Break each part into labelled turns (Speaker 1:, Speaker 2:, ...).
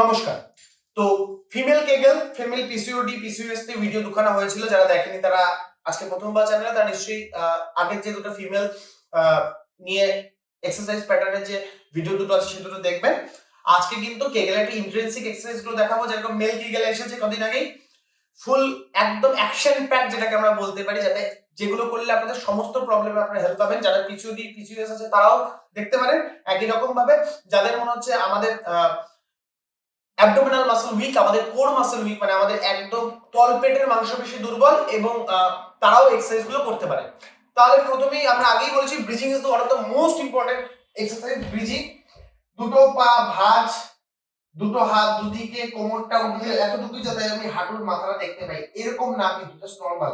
Speaker 1: নমস্কার। তো female Kegel, female PCOD, PCOS তে ভিডিও দুখানা হয়েছিল। যারা দেখেনি তারা আজকে প্রথমবার চ্যানেলে তারা নিশ্চয়ই আগের যে দুটো ফিমেল নিয়ে এক্সারসাইজ প্যাটার্নের যে ভিডিও দুটো আছে সে দুটো দেখবেন। আজকে কিন্তু কেগেলের একটা ইন্ট্রিনসিক এক্সারসাইজ গুলো দেখাবো, যেরকম মেল কেগেল এসেছে কদিন আগেই, ফুল একদম অ্যাকশন প্যাক যেটাকে আমরা বলতে পারি, যাতে যেগুলো করলে আপনাদের সমস্ত প্রবলেমে আপনারা হেল্প পাবেন। যারা পিসিওডি, পিসিওএস আছে তারাও দেখতে পারেন। একই রকম ভাবে যাদের মনে হচ্ছে আমাদের অ্যাবডোমিনাল মাসল উইক, আমাদের কোর মাসল উইক, মানে আমাদের একদম তলপেটের মাংসপেশি দুর্বল, এবং তারাও এক্সারসাইজ গুলো করতে পারে। তাহলে প্রথমেই আমরা আগেই বলেছি bridging is one of the most important exercise. Bridging, দুটো পা ভাঁজ, দুটো হাত দুদিকে, কোমরটা উঠে এতটুকুই যাতে আমি হাঁটুর মাথাটা দেখতে পাই, এরকম না কিন্তু জাস্ট নরমাল।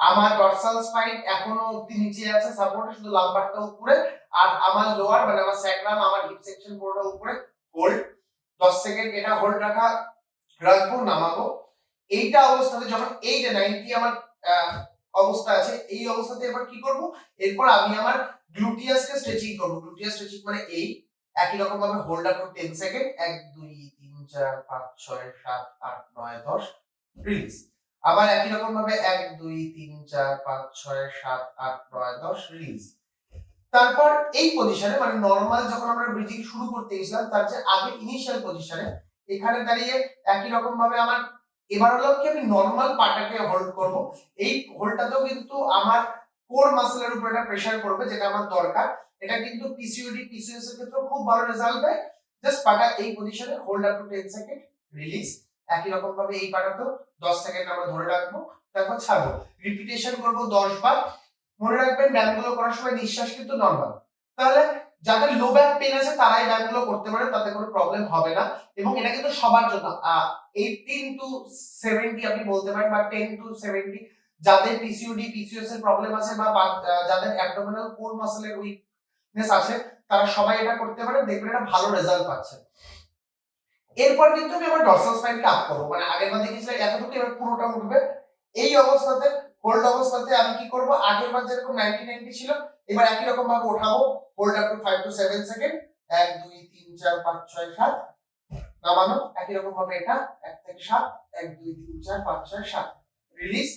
Speaker 1: আমার ডরসাল স্পাইন এখনো অব্দি নিচে আছে সাপোর্টে, শুধু লাম্বারটা উপরে, আর আমার লোয়ার মানে আমার স্যাক্রাম, আমার হিপ সেকশন পুরোটা উপরে। হোল্ড 10 সেকেন্ড, এটা হোল্ড রাখবো, নামাবো। এইটা অবস্থাতে যখন এই যে 90 আমার অবস্থা আছে, এই অবস্থাতে এবার কি করব, এরপর আমি আমার গ্লুটিয়াসকে স্ট্রেচিং করব। গ্লুটিয়াস স্ট্রেচিং মানে এই একই রকম ভাবে হোল্ড রাখবো 10 সেকেন্ড, 1 2 3 4 5 6 7 8 9 10, রিলিজ। আবার একই রকম ভাবে 1 2 3 4 5 6 7 8 9 10, রিলিজ। তারপর এই পজিশনে মানে নরমাল যখন আমরা ব্রিজিং শুরু করতে গেছিলাম তার যে আগে ইনিশিয়াল পজিশনে, এখানে দাঁড়িয়ে একই রকম ভাবে আমার এবার হলো কি আমি নরমাল পাটাকে হোল্ড করব। এই হোল্ডটাতেও কিন্তু আমার কোর মাসলের উপর একটা প্রেসার পড়বে, যেটা আমার দরকার। এটা কিন্তু পিসিওডি, পিসিওএস এর ক্ষেত্রে খুব ভালো রেজাল্ট দেয়। জাস্ট পাটা এই পজিশনে hold up two 10 second, release. একই রকম ভাবে এই পাটাতেও 10 সেকেন্ড আমরা ধরে রাখবো, তারপর ছাড়বো। রিপিটেশন করব 10 বার। মনে রাখবেন ব্যায়ামগুলো করার সময় নিঃশ্বাস কিন্তু নরমাল। তাহলে যাদের লো ব্যাক পেন আছে তারাই ব্যায়ামগুলো করতে পারে, তাতে কোনো প্রবলেম হবে না। এবং এটা কিন্তু সবার জন্য 18 টু 70 আপনি বলতে পারেন, বা 10 টু 70 যাদের পিসিওডি, পিসিওএস এর প্রবলেম আছে, বা যাদের অ্যাবডোমিনাল কোর মাসলের উইকনেস আছে, তারা সবাই এটা করতে পারে, দেখবেন এটা ভালো রেজাল্ট পাচ্ছে। এরপর কিন্তু আমি আমার ডরসাল স্পাইনকে আপ করব, মানে আগেরবার দেখেছিলাম এতটুকু, এবার পুরোটা উঠবে। এই অবস্থাতে হোল্ড অবস্থাতে আমি কি করব, আগেরবার যেরকম 90 90 ছিল এবার একই রকম ভাবে উঠাবো। Hold up to 5 to 7 second, 1 2 3 4 5 6 7, নামানো। একই রকম ভাবে এটা 1 থেকে 7, 1 2 3 4 5 6 7, রিলিজ।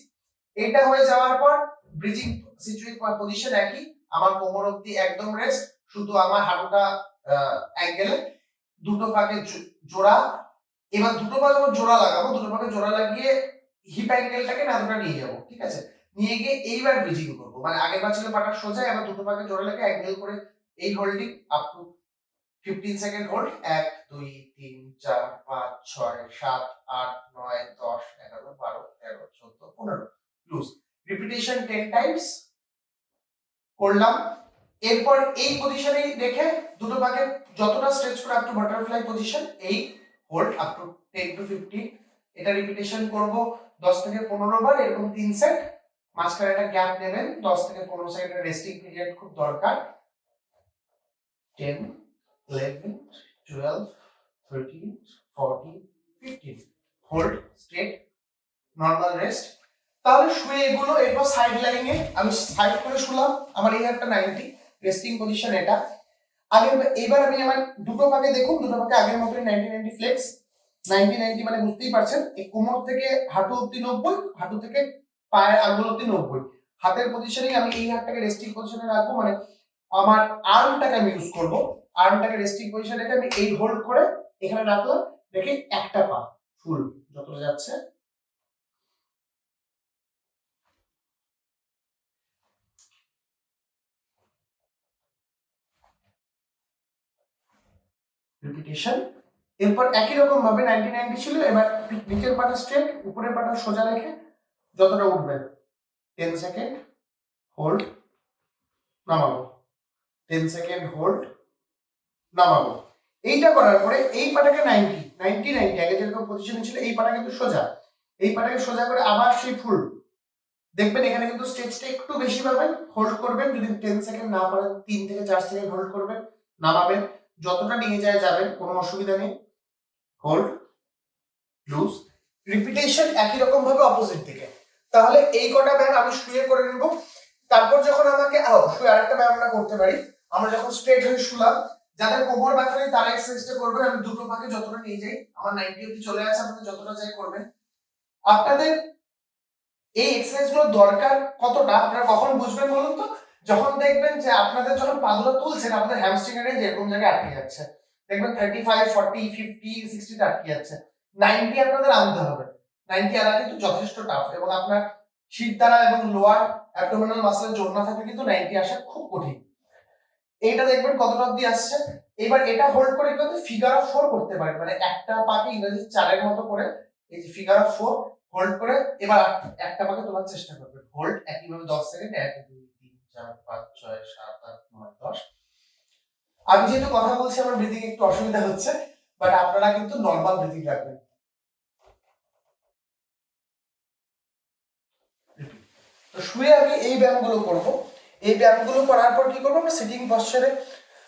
Speaker 1: এটা হয়ে যাওয়ার পর ব্রিজিং সিচুয়েশন পজিশন একই, আমার কোমর অবধি একদম রেস্ট, শুধু আমার হাঁটুটা অ্যাঙ্গেলে, দুটো পাকে জোড়া। এবার দুটো পা যখন জোড়া লাগাবো, দুটো পাকে জোড়া লাগিয়ে হিপ অ্যাঙ্গেলটাকে নাদুটা নিয়ে যাবো, ঠিক আছে? নিয়ে গিয়ে এইবার ব্রিজিং করবো, মানে আগের বার ছিল পাটা সোজা, এবার দুটো পাকে জোড়া লাগিয়ে অ্যাঙ্গেল করে এই holding up to 15 second hold. 1 2 3 4 5 6 7 8 9 10 11 12 13 14 15, loose. Repetition 10 Times করলাম। এরপর এই পজিশনে রেখে দুটো পাকে যতটা স্ট্রেচ করে আপ টু বাটারফ্লাই পজিশন, এই হোল্ড আপ টু 10 টু 15। এটা রিপিটেশন করব 10 থেকে 15 বার, এরকম 3 সেট। মাঝখানে একটা গ্যাপ নেবেন, 10 থেকে 15 সেকেন্ডের রেস্টিং পিরিয়ড খুব দরকার। 10 11 12 13 14 15, হোল্ড স্ট্রেট, নরমাল রেস্ট। তাহলে শুয়ে এগুলো, এরপর সাইড লাইনে আমি সাইড করে শুলাম, আমার এই একটা 90 রেস্টিং পজিশন। এটা আগে এবার আমি আমার দুটো পাকে দেখুন, দুটো পাকে আগের মতই 90 90 ফ্লেক্স। 90 90 মানে বুঝতেই পারছেন, এই কোমর থেকে হাঁটু অবধি 90, হাঁটু থেকে পায়ের আঙ্গুল অবধি 90। হাতের পজিশনে আমি এই হাতটাকে রেস্টিং পজিশনে রাখবো, মানে আমার আর্মটাকে আমি ইউজ করব। আর্মটাকে রেস্টিং পজিশনে রেখে আমি এই হোল্ড করে এখানে রাখলাম, রেখে একটা পা ফুল যতটা যাচ্ছে। রিপিটেশন। এরপর একই রকম ভাবে 90 90 ছিল, এবার নিচের পাটা স্ট্রেট, উপরের পাটা সোজা রেখে যতটা উঠবে 10 সেকেন্ড হোল্ড, নামাবো। 10 সেকেন্ড হোল্ড, নামাবো। এইটা করার পরে এই পাটাকে 90 90 90 আগে যেরকম পজিশনে ছিল, এই পাটা কিন্তু সোজা, এই পাটাকে সোজা করে আবার সেই ফুল। দেখবেন এখানে কিন্তু স্ট্রেচটা একটু বেশি পাবেন। হোল্ড করবেন, যদি 10 সেকেন্ড না পারেন 3 থেকে 4 সেকেন্ড হোল্ড করবেন, নামাবেন। যতটা নিয়ে যায় যাবেন, কোনো অসুবিধা নেই। Hold, loose. রিপিটেশন একই রকম ভাবে অপোজিট দিকে। তাহলে এই কটা ব্যায়াম আমি শুয়ে করে নেব। তারপর যখন আমাকে শুয়ে আরেকটা ব্যায়াম আমরা করতে পারি, আমরা যখন স্ট্রেট হয়ে শুলাম, যাদের কোমর ব্যথা নেই তারা এক্সারসাইজটা করবেন। আমি দুটো পাকে যতটা নিয়ে যাই, আমার 90 অবধি চলে আসে, আপনাদের যতটা চাই করবেন। আপনাদের এই এক্সারসাইজ গুলো দরকার কতটা আপনারা কখন বুঝবেন বলুন তো? যখন দেখবেন যে আপনাদের যখন পাগুলো তুলছেন আপনাদের হ্যামস্ট্রিং এর যেরকম জায়গায় আটকে যাচ্ছে, দেখবেন 35, 40, 50, 60 আটকে যাচ্ছে, 90 আপনাদের আনতে হবে। 90 আনা কিন্তু যথেষ্ট টাফ, এবং আপনার শিরদাঁড়া এবং লোয়ার অ্যাবডোমিনাল মাসলের জোর না থাকলে কিন্তু 90 আসা খুব কঠিন। এইটা দেখবেন কতটা অবধি আসছে। এবার এটা হোল্ড করে কিন্তু ফিগার অফ 4 করতে পারেন, মানে একটা পাকে ইংরেজি 4 এর মতো করে এই যে ফিগার অফ 4 হোল্ড করে এবার একটা পাকে তোলার চেষ্টা করবেন। হোল্ড একইভাবে 10 সেকেন্ড, 1 2 3 4 5 6 7 8 9 10। আমি যেহেতু কথা বলছি আমার ব্রিদিং একটু অসুবিধা হচ্ছে, বাট আপনারা কিন্তু নরমাল ব্রিদিং রাখবেন। তো শুয়ে আমি এই ব্যায়ামগুলো করব। এই ব্যায়ামগুলো করার পর কি করবো, আমরা সিটিং পশ্চারে,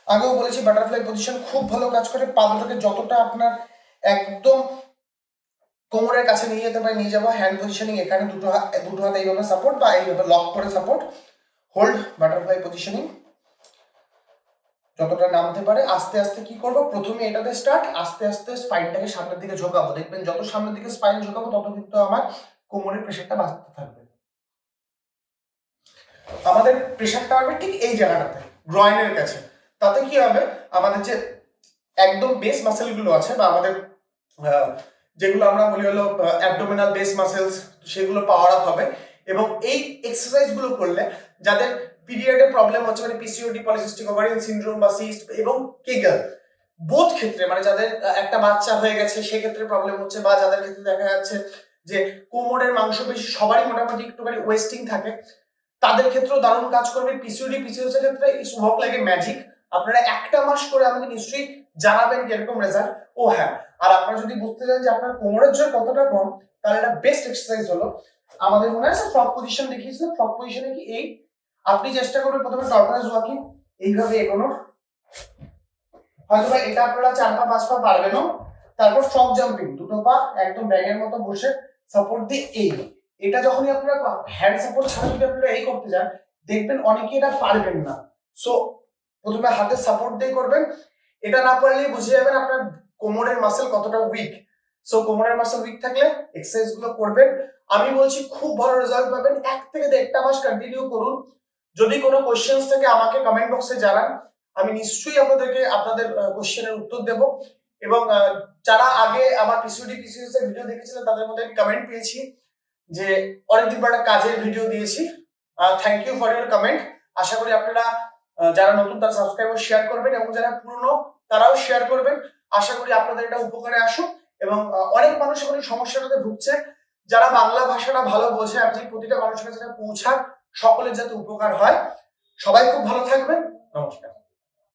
Speaker 1: আগেও বলেছি বাটারফ্লাই পজিশন খুব ভালো কাজ করে। পা দুটোকে যতটা আপনার একদম কোমরের কাছে নিয়ে যেতে পারে নিয়ে যাবো। হ্যান্ড পজিশনিং, এখানে দুটো হাত এইভাবে সাপোর্ট বা এইভাবে লক করে সাপোর্ট, হোল্ড বাটারফ্লাই পজিশনিং যতটা নামতে পারে। আস্তে আস্তে কি করবো, প্রথমে এটাতে স্টার্ট, আস্তে আস্তে স্পাইনটাকে সামনের দিকে ঝোঁকাবো। দেখবেন যত সামনের দিকে স্পাইন ঝোঁকাবো তত কিন্তু আমার কোমরের প্রেশারটা বাড়তে থাকবে। আমাদের প্রেশারটা আসবে ঠিক এই জায়গাটাতে, গ্রয়েনের কাছে। তাতে কি হবে, আমাদের যে একদম বেস মাসেল গুলো আছে বা আমাদের যেগুলো আমরা বলি হলো অ্যাবডোমিনাল বেস মাসেলস, সেগুলো পাওয়ার আপ হবে। এবং এই এক্সারসাইজ গুলো করলে যাদের পিরিয়ডের প্রবলেম হচ্ছে, মানে পিসিওডি, পলিসিস্টিক ওভারিয়ান সিনড্রোম বা সিস্ট এবং কেগেল, বোথ ক্ষেত্রে, মানে যাদের একটা বাচ্চা হয়ে গেছে সেক্ষেত্রে প্রবলেম হচ্ছে, বা যাদের ক্ষেত্রে দেখা যাচ্ছে যে কোমরের মাংসপেশি সবারই মোটামুটি একটুখানি ওয়েস্টিং থাকে, তাদের ক্ষেত্রেও দারুণ কাজ করবে। পিসিওডি পিসিওএস এর ক্ষেত্রে it's work like a magic. আপনারা একটা মাস করে আমাকে নিশ্চয়ই জানাবেন কিরকম রেজাল্ট। ও হ্যাঁ, আর আপনারা যদি বুঝতে চান যে আপনার কোমরের জোর কতটা কম, তাহলে এটা বেস্ট এক্সারসাইজ হলো, আমাদের মনে আছে ফ্রগ পজিশন দেখিয়েছিলাম, ফ্রগ পজিশনে কি এই আপনি চেষ্টা করবেন প্রথমে টর্টোয়েজ ওয়াকিং এইভাবে এগোনোর, হয়তো এটা আপনারা 4 পা 5 পা পারবেনও। তারপর ফ্রগ জাম্পিং, দুটো পা একদম ব্যাগের মতো বসে সাপোর্ট দিয়ে এই, এটা যখনই আপনারা হ্যান্ড সাপোর্ট ছাড়া যদি আপনারা এই করতে যান, দেখবেন অনেকে এটা পারবেন না। সো প্রথমে হাতের সাপোর্ট দিয়ে করবেন। এটা না পারলেই বুঝে যাবেন আপনার কোমরের মাসেল কতটা উইক। সো কোমরের মাসেল উইক থাকলে এক্সারসাইজ গুলো করবেন। আমি বলছি খুব ভালো রেজাল্ট পাবেন। 1 থেকে 1.5 মাস কন্টিনিউ করুন। যদি কোনো কোশ্চেন্স থাকে আমাকে কমেন্ট বক্সে জানান, আমি নিশ্চয়ই আপনাদের কোশ্চেনের উত্তর দেব। এবং যারা আগে আমার পিসিওডি পিসিএস এর ভিডিও দেখেছিলেন তাদের মধ্যে আমি কমেন্ট পেয়েছি যে অনেকদিন পর একটা কাজের ভিডিও দিয়েছি। Thank you for your comment. আশা করি আপনারা যারা নতুন তারা সাবস্ক্রাইব ও শেয়ার করবেন, এবং যারা পুরনো তারাও শেয়ার করবেন। আশা করি আপনাদের এটা উপকারে আসুক। এবং অনেক মানুষ এখন এই সমস্যাটাতে ভুগছে, যারা বাংলা ভাষাটা ভালো বোঝে, আপনি প্রতিটা মানুষের কাছে পৌঁছাক, সকলের যাতে উপকার হয়। সবাই খুব ভালো থাকবেন। নমস্কার।